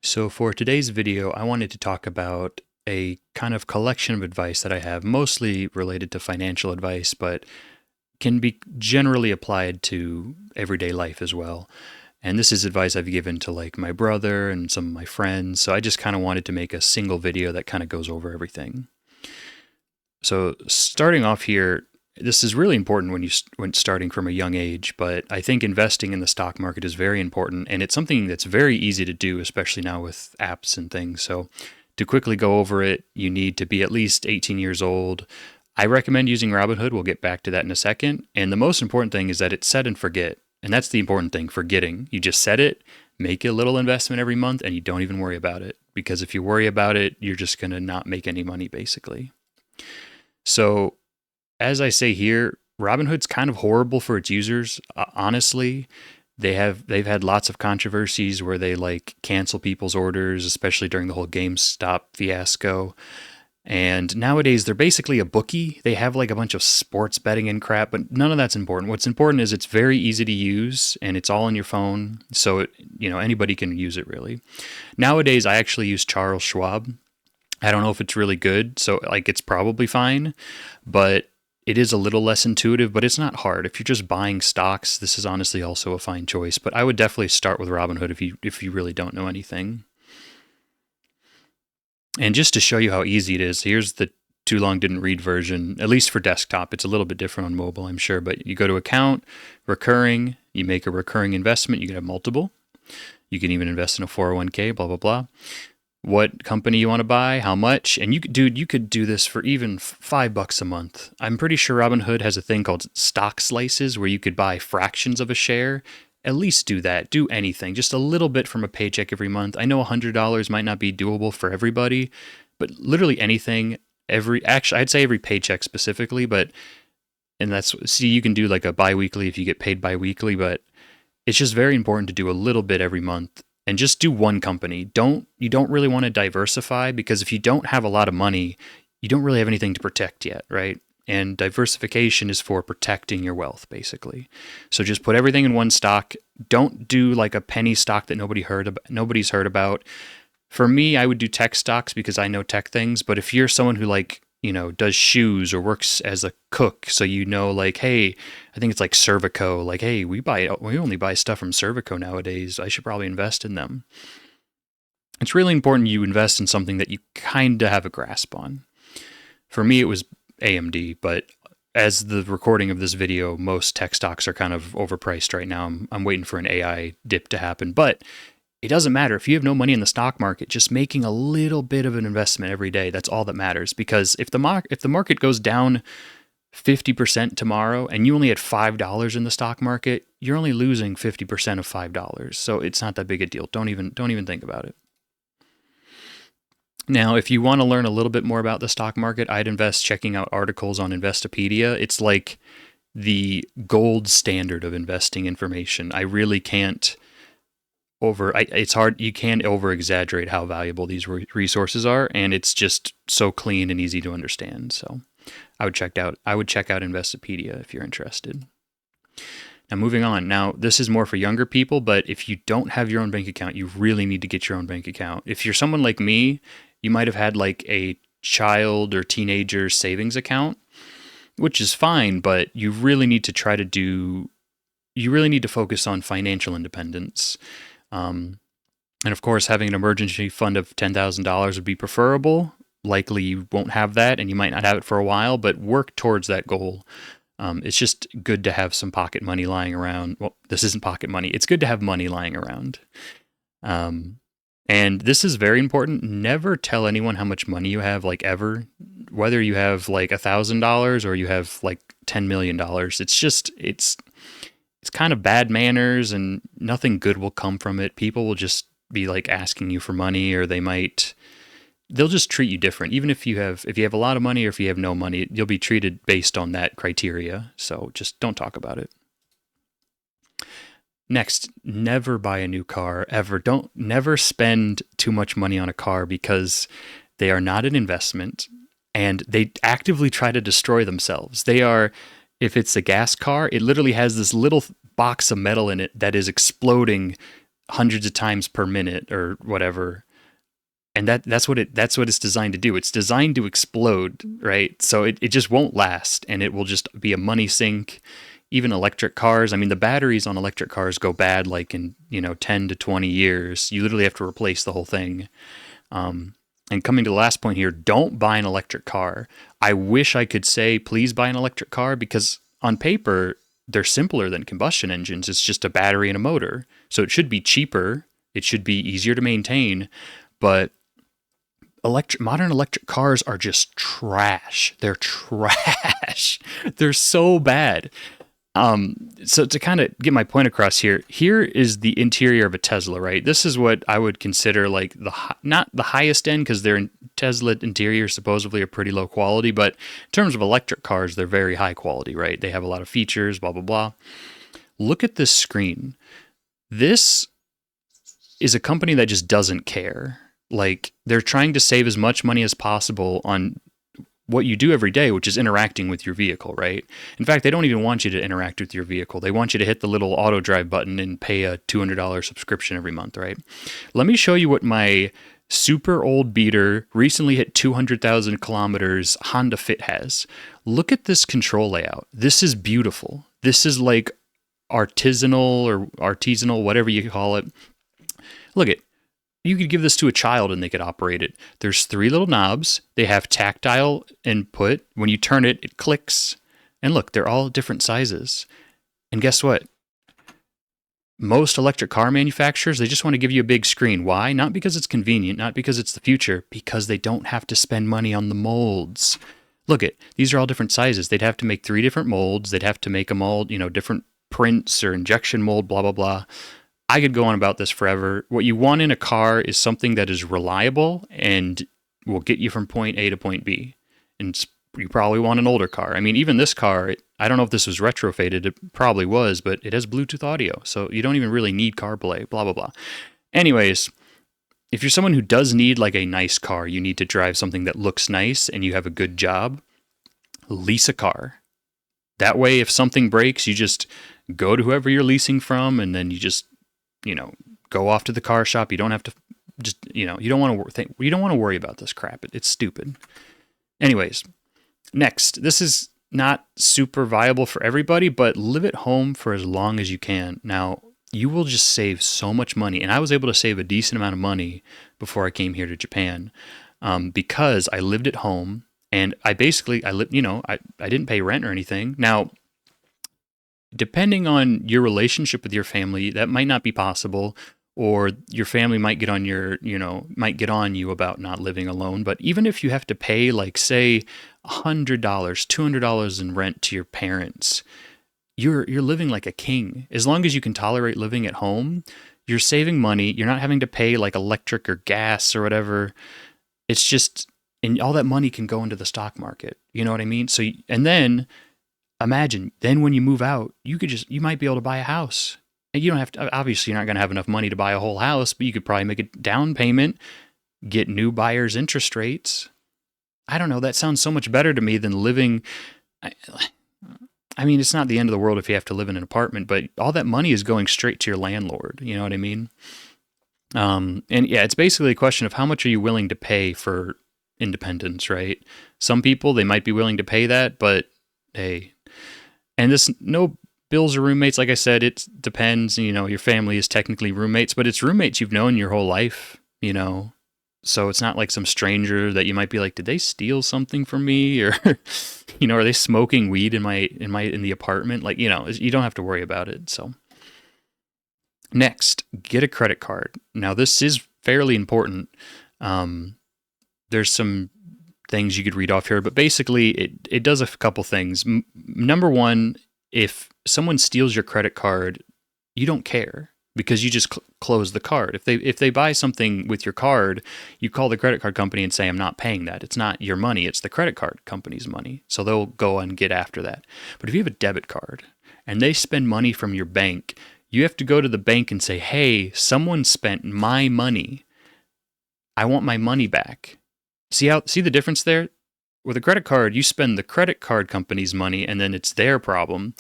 So for today's video, I wanted to talk about a kind of collection of advice that I have, mostly related to financial advice, but can be generally applied to everyday life as well. And this is advice I've given to like my brother and some of my friends. So I just kind of wanted to make a single video that kind of goes over everything. So starting off here, this is really important when starting from a young age, but I think investing in the stock market is very important, and it's something that's very easy to do, especially now with apps and things. So to quickly go over it, you need to be at least 18 years old. I recommend using Robinhood. We'll get back to that in a second. And the most important thing is that it's set and forget. And that's the important thing, forgetting. You just set it, make a little investment every month, and you don't even worry about it. Because if you worry about it, you're just going to not make any money, basically. So as I say here, Robinhood's kind of horrible for its users. Honestly, they've had lots of controversies where they like cancel people's orders, especially during the whole GameStop fiasco. And nowadays they're basically a bookie. They have like a bunch of sports betting and crap, but none of that's important. What's important is it's very easy to use and it's all on your phone, so anybody can use it really. Nowadays I actually use Charles Schwab. I don't know if it's really good, so like it's probably fine, but it is a little less intuitive, but it's not hard. If you're just buying stocks, this is honestly also a fine choice, but I would definitely start with Robinhood if you really don't know anything. And just to show you how easy it is, here's the too long didn't read version, at least for desktop. It's a little bit different on mobile, I'm sure, but you go to account, recurring, you make a recurring investment, you can have multiple. You can even invest in a 401k, blah, blah, blah. What company you want to buy, how much, and you could do this for even $5 a month. I'm pretty sure Robinhood has a thing called stock slices where you could buy fractions of a share. At least do that. Do anything, just a little bit from a paycheck every month. I know $100 might not be doable for everybody, but literally anything. I'd say every paycheck specifically, you can do like a biweekly if you get paid biweekly, but it's just very important to do a little bit every month and just do one company. You don't really want to diversify, because if you don't have a lot of money, you don't really have anything to protect yet, right? And diversification is for protecting your wealth, basically. So just put everything in one stock. Don't do like a penny stock that nobody's heard about. For me, I would do tech stocks because I know tech things. But if you're someone who does shoes or works as a cook, so like, hey, I think it's like Cervico, like, hey, we only buy stuff from Cervico nowadays. I should probably invest in them. It's really important you invest in something that you kind of have a grasp on. For me, it was AMD, but as the recording of this video, most tech stocks are kind of overpriced right now. I'm waiting for an AI dip to happen, but it doesn't matter. If you have no money in the stock market, just making a little bit of an investment every day, that's all that matters. Because if the market goes down 50% tomorrow and you only had $5 in the stock market, you're only losing 50% of $5. So it's not that big a deal. Don't even think about it. Now, if you want to learn a little bit more about the stock market, I'd invest checking out articles on Investopedia. It's like the gold standard of investing information. I really can't it's hard. You can't over exaggerate how valuable these resources are, and it's just so clean and easy to understand. So I would check out Investopedia if you're interested. Now, moving on. Now, this is more for younger people, but if you don't have your own bank account, you really need to get your own bank account. If you're someone like me, you might have had like a child or teenager savings account, which is fine, but you really need to focus on financial independence. And of course, having an emergency fund of $10,000 would be preferable. Likely you won't have that, and you might not have it for a while, but work towards that goal. It's just good to have some pocket money lying around. Well, this isn't pocket money. It's good to have money lying around. And this is very important. Never tell anyone how much money you have, like ever. Whether you have like $1,000 or you have like $10 million. It's kind of bad manners, and nothing good will come from it. People will just be like asking you for money, or they'll just treat you different. Even if you have a lot of money or if you have no money, you'll be treated based on that criteria. So just don't talk about it. Next, never buy a new car ever. Never spend too much money on a car, because they are not an investment and they actively try to destroy themselves. If it's a gas car, it literally has this little box of metal in it that is exploding hundreds of times per minute or whatever. And that's what it's designed to do. It's designed to explode, right? So it just won't last, and it will just be a money sink. Even electric cars, I mean, the batteries on electric cars go bad like in 10 to 20 years. You literally have to replace the whole thing. And coming to the last point here, don't buy an electric car. I wish I could say please buy an electric car, because on paper they're simpler than combustion engines. It's just a battery and a motor, so it should be cheaper. It should be easier to maintain, but modern electric cars are just trash. They're trash. They're so bad. So to kind of get my point across here is the interior of a Tesla, right? This is what I would consider like not the highest end, because their Tesla interiors supposedly are pretty low quality, but in terms of electric cars, they're very high quality, right? They have a lot of features, blah, blah, blah. Look at this screen. This is a company that just doesn't care. Like, they're trying to save as much money as possible on what you do every day, which is interacting with your vehicle, right? In fact, they don't even want you to interact with your vehicle. They want you to hit the little auto drive button and pay a $200 subscription every month, right? Let me show you what my super old beater, recently hit 200,000 kilometers Honda Fit has. Look at this control layout. This is beautiful. This is like artisanal, whatever you call it. Look at, you could give this to a child and they could operate it. There's 3 little knobs. They have tactile input. When you turn it, it clicks. And look, they're all different sizes. And guess what? Most electric car manufacturers, they just want to give you a big screen. Why? Not because it's convenient, not because it's the future, because they don't have to spend money on the molds. Look at, these are all different sizes. They'd have to make 3 different molds. They'd have to make them all, different prints or injection mold, blah, blah, blah. I could go on about this forever. What you want in a car is something that is reliable and will get you from point A to point B. And you probably want an older car. I mean, even this car, I don't know if this was retrofitted. It probably was, but it has Bluetooth audio. So you don't even really need CarPlay, blah, blah, blah. Anyways, if you're someone who does need like a nice car, you need to drive something that looks nice and you have a good job, lease a car. That way, if something breaks, you just go to whoever you're leasing from, and then you just go off to the car shop. You don't have to you don't want to worry about this crap. It's stupid. Anyways, next, this is not super viable for everybody, but live at home for as long as you can. Now, you will just save so much money. And I was able to save a decent amount of money before I came here to Japan, because I lived at home and I didn't pay rent or anything. Now, depending on your relationship with your family, that might not be possible, or your family might get on you about not living alone. But even if you have to pay, like, say, $100, $200 in rent to your parents, you're living like a king. As long as you can tolerate living at home, you're saving money. You're not having to pay like electric or gas or whatever. It's just, and all that money can go into the stock market. You know what I mean? So, and then imagine, then when you move out, you might be able to buy a house. And you don't have to, obviously you're not going to have enough money to buy a whole house, but you could probably make a down payment, get new buyers' interest rates. I don't know. That sounds so much better to me than living. I mean, it's not the end of the world if you have to live in an apartment, but all that money is going straight to your landlord. You know what I mean? And yeah, it's basically a question of how much are you willing to pay for independence, right? Some people, they might be willing to pay that, but hey, and this, no bills or roommates, like I said, it depends. Your family is technically roommates, but it's roommates you've known your whole life, so it's not like some stranger that you might be like, did they steal something from me? Or, are they smoking weed in the apartment? Like, you don't have to worry about it. So next, get a credit card. Now, this is fairly important. There's some things you could read off here, but basically it does a couple things. Number one, if someone steals your credit card, you don't care, because you just close the card. If they buy something with your card, you call the credit card company and say, I'm not paying that. It's not your money. It's the credit card company's money. So they'll go and get after that. But if you have a debit card and they spend money from your bank, you have to go to the bank and say, hey, someone spent my money. I want my money back. See the difference there? With a credit card, you spend the credit card company's money and then it's their problem.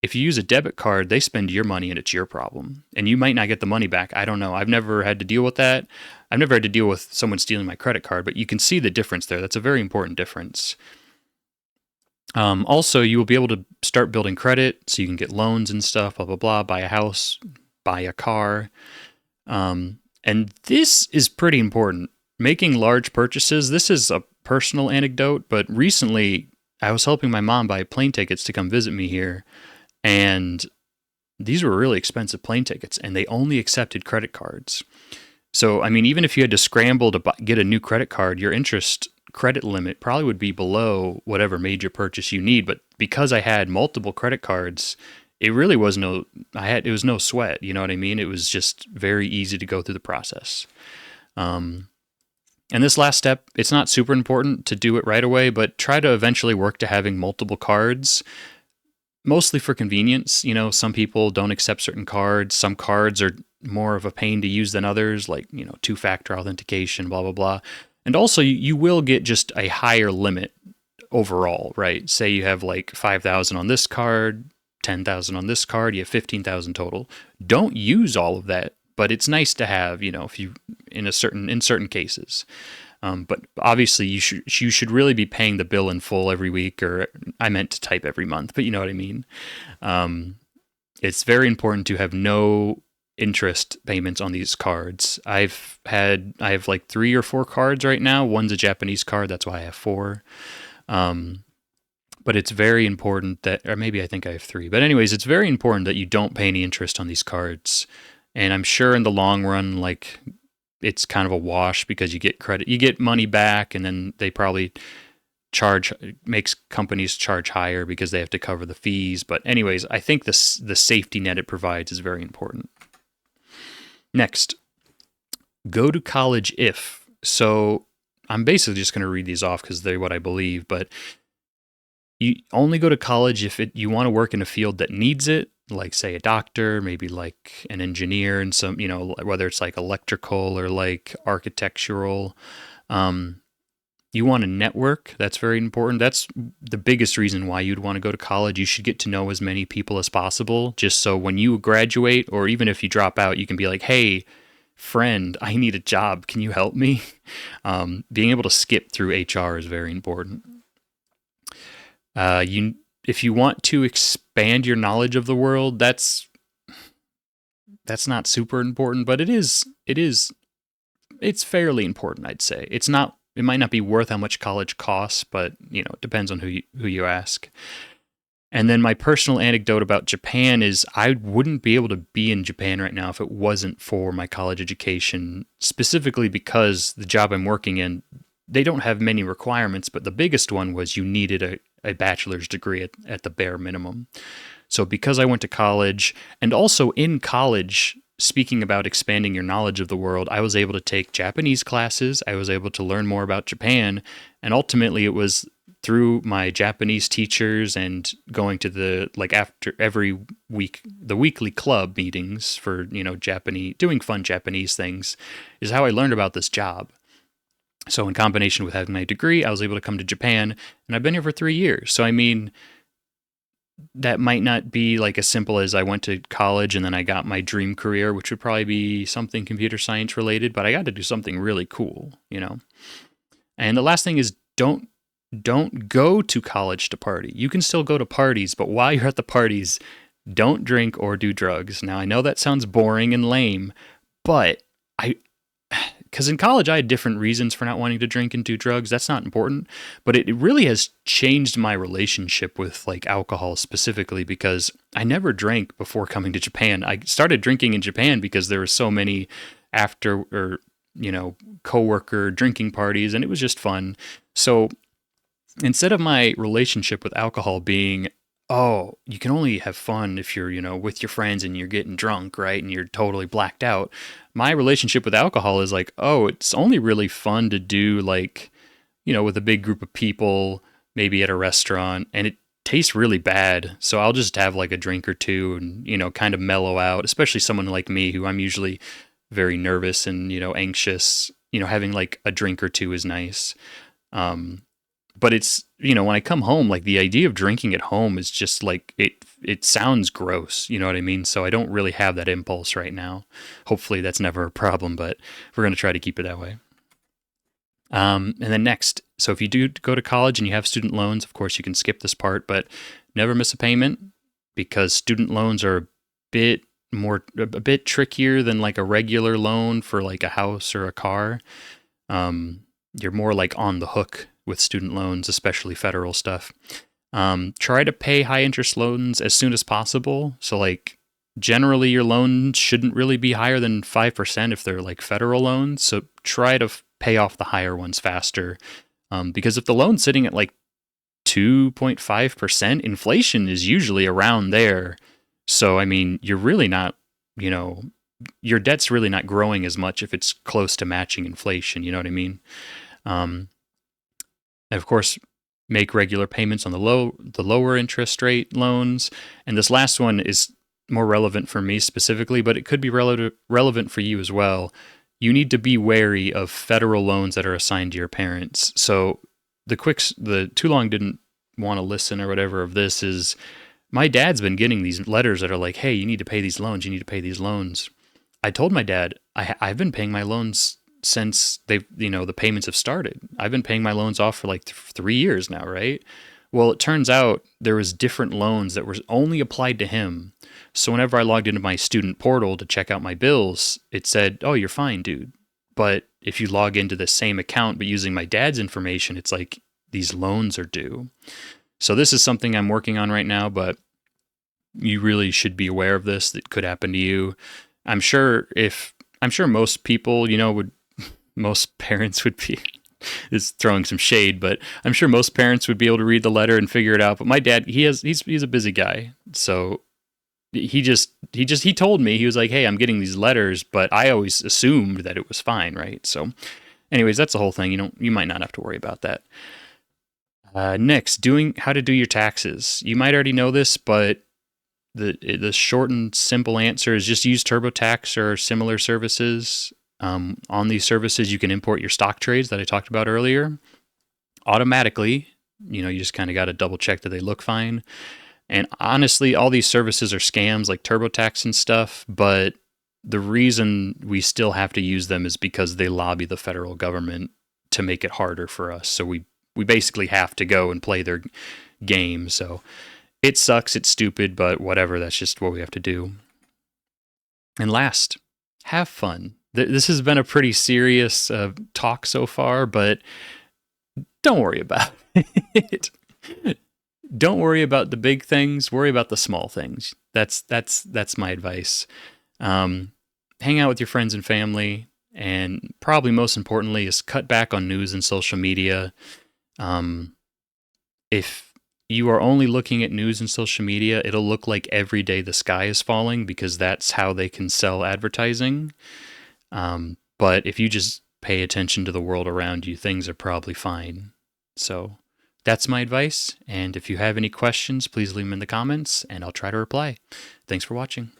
If you use a debit card, they spend your money and it's your problem. And you might not get the money back. I don't know. I've never had to deal with that. I've never had to deal with someone stealing my credit card, but you can see the difference there. That's a very important difference. Also, you will be able to start building credit so you can get loans and stuff, blah, blah, blah, buy a house, buy a car. And this is pretty important. Making large purchases, this is a personal anecdote, but recently I was helping my mom buy plane tickets to come visit me here. And these were really expensive plane tickets, and they only accepted credit cards. So, I mean, even if you had to scramble to get a new credit card, your interest credit limit probably would be below whatever major purchase you need. But because I had multiple credit cards, it really was it was no sweat. You know what I mean? It was just very easy to go through the process. And this last step, it's not super important to do it right away, but try to eventually work to having multiple cards, mostly for convenience. You know, some people don't accept certain cards. Some cards are more of a pain to use than others, like, you know, two-factor authentication, blah, blah, blah. And also, you will get just a higher limit overall, right? Say you have like 5,000 on this card, 10,000 on this card, you have 15,000 total. Don't use all of that, but it's nice to have, you know, if you in certain cases. But obviously, you should really be paying the bill in full every week, or I meant to type every month, but you know what I mean. It's very important to have no interest payments on these cards. I have like 3 or 4 cards right now. One's a Japanese card, that's why I have 4. But it's very important that, or maybe I think I have 3. But anyways, it's very important that you don't pay any interest on these cards. And I'm sure in the long run, like, it's kind of a wash because you get credit, you get money back, and then they probably makes companies charge higher because they have to cover the fees. But anyways, I think the safety net it provides is very important. Next, go to college if. So I'm basically just going to read these off because they're what I believe, but you only go to college if you want to work in a field that needs it, like say a doctor, maybe like an engineer, and some, you know, whether it's like electrical or like architectural. You want to network. That's very important. That's the biggest reason why you'd want to go to college. You should get to know as many people as possible, just so when you graduate, or even if you drop out, you can be like, hey, friend, I need a job. Can you help me? Being able to skip through HR is very important. If you want to expand your knowledge of the world, that's not super important, but it's fairly important, I'd say. It might not be worth how much college costs, but, you know, it depends on who you ask. And then my personal anecdote about Japan is I wouldn't be able to be in Japan right now if it wasn't for my college education, specifically because the job I'm working in, they don't have many requirements, but the biggest one was you needed a bachelor's degree at the bare minimum. So because I went to college, and also in college, speaking about expanding your knowledge of the world, I was able to take Japanese classes. I was able to learn more about Japan. And ultimately, it was through my Japanese teachers and going to after every week, the weekly club meetings for, you know, doing fun Japanese things is how I learned about this job. So in combination with having my degree, I was able to come to Japan, and I've been here for 3 years. So, I mean, that might not be like as simple as I went to college and then I got my dream career, which would probably be something computer science related, but I got to do something really cool, you know? And the last thing is don't go to college to party. You can still go to parties, but while you're at the parties, don't drink or do drugs. Now, I know that sounds boring and lame, but because in college I had different reasons for not wanting to drink and do drugs. That's not important, but it really has changed my relationship with like alcohol specifically, because I never drank before coming to Japan. I started drinking in Japan because there were so many coworker drinking parties, and it was just fun. So instead of my relationship with alcohol being, oh, you can only have fun if you're, you know, with your friends and you're getting drunk, right? And you're totally blacked out. My relationship with alcohol is like, oh, it's only really fun to do, like, you know, with a big group of people, maybe at a restaurant, and it tastes really bad. So I'll just have like a drink or two and, you know, kind of mellow out, especially someone like me who I'm usually very nervous and, you know, anxious. You know, having like a drink or two is nice. But it's, when I come home, like the idea of drinking at home is just like it sounds gross, you know what I mean? So I don't really have that impulse right now. Hopefully that's never a problem, but we're going to try to keep it that way. And then next, so if you do go to college and you have student loans, of course you can skip this part, but never miss a payment, because student loans are a bit trickier than like a regular loan for like a house or a car. You're more like on the hook with student loans, especially federal stuff. Try to pay high interest loans as soon as possible. So like generally your loans shouldn't really be higher than 5% if they're like federal loans. So try to pay off the higher ones faster. Because if the loan's sitting at like 2.5%, inflation is usually around there. So, I mean, you're really not, your debt's really not growing as much if it's close to matching inflation. You know what I mean? And of course, make regular payments on the lower interest rate loans. And this last one is more relevant for me specifically, but it could be relevant for you as well. You need to be wary of federal loans that are assigned to your parents. So the too long didn't want to listen or whatever of this is, my dad's been getting these letters that are like, hey, you need to pay these loans. You need to pay these loans. I told my dad, I've been paying my loans since the payments have started. I've been paying my loans off for like 3 years now, right? Well, it turns out there was different loans that were only applied to him. So whenever I logged into my student portal to check out my bills, it said, oh, you're fine, dude. But if you log into the same account but using my dad's information, it's like these loans are due. So this is something I'm working on right now, but you really should be aware of this. That could happen to you. I'm sure most people, most parents would be, is throwing some shade, but I'm sure most parents would be able to read the letter and figure it out. But my dad, he's a busy guy. So he told me, he was like, hey, I'm getting these letters, but I always assumed that it was fine. Right. So anyways, that's the whole thing. You might not have to worry about that. Next, how to do your taxes. You might already know this, but the short and simple answer is just use TurboTax or similar services. On these services, you can import your stock trades that I talked about earlier automatically. You just kind of got to double check that they look fine. And honestly, all these services are scams like TurboTax and stuff, but the reason we still have to use them is because they lobby the federal government to make it harder for us. So we basically have to go and play their game. So it sucks, it's stupid, but whatever, that's just what we have to do. And last, have fun. This has been a pretty serious talk so far, but don't worry about it. Don't worry about the big things. Worry about the small things. That's my advice. Hang out with your friends and family, and probably most importantly is cut back on news and social media. If you are only looking at news and social media, it'll look like every day the sky is falling because that's how they can sell advertising. But if you just pay attention to the world around you, things are probably fine. So that's my advice. And if you have any questions, please leave them in the comments and I'll try to reply. Thanks for watching.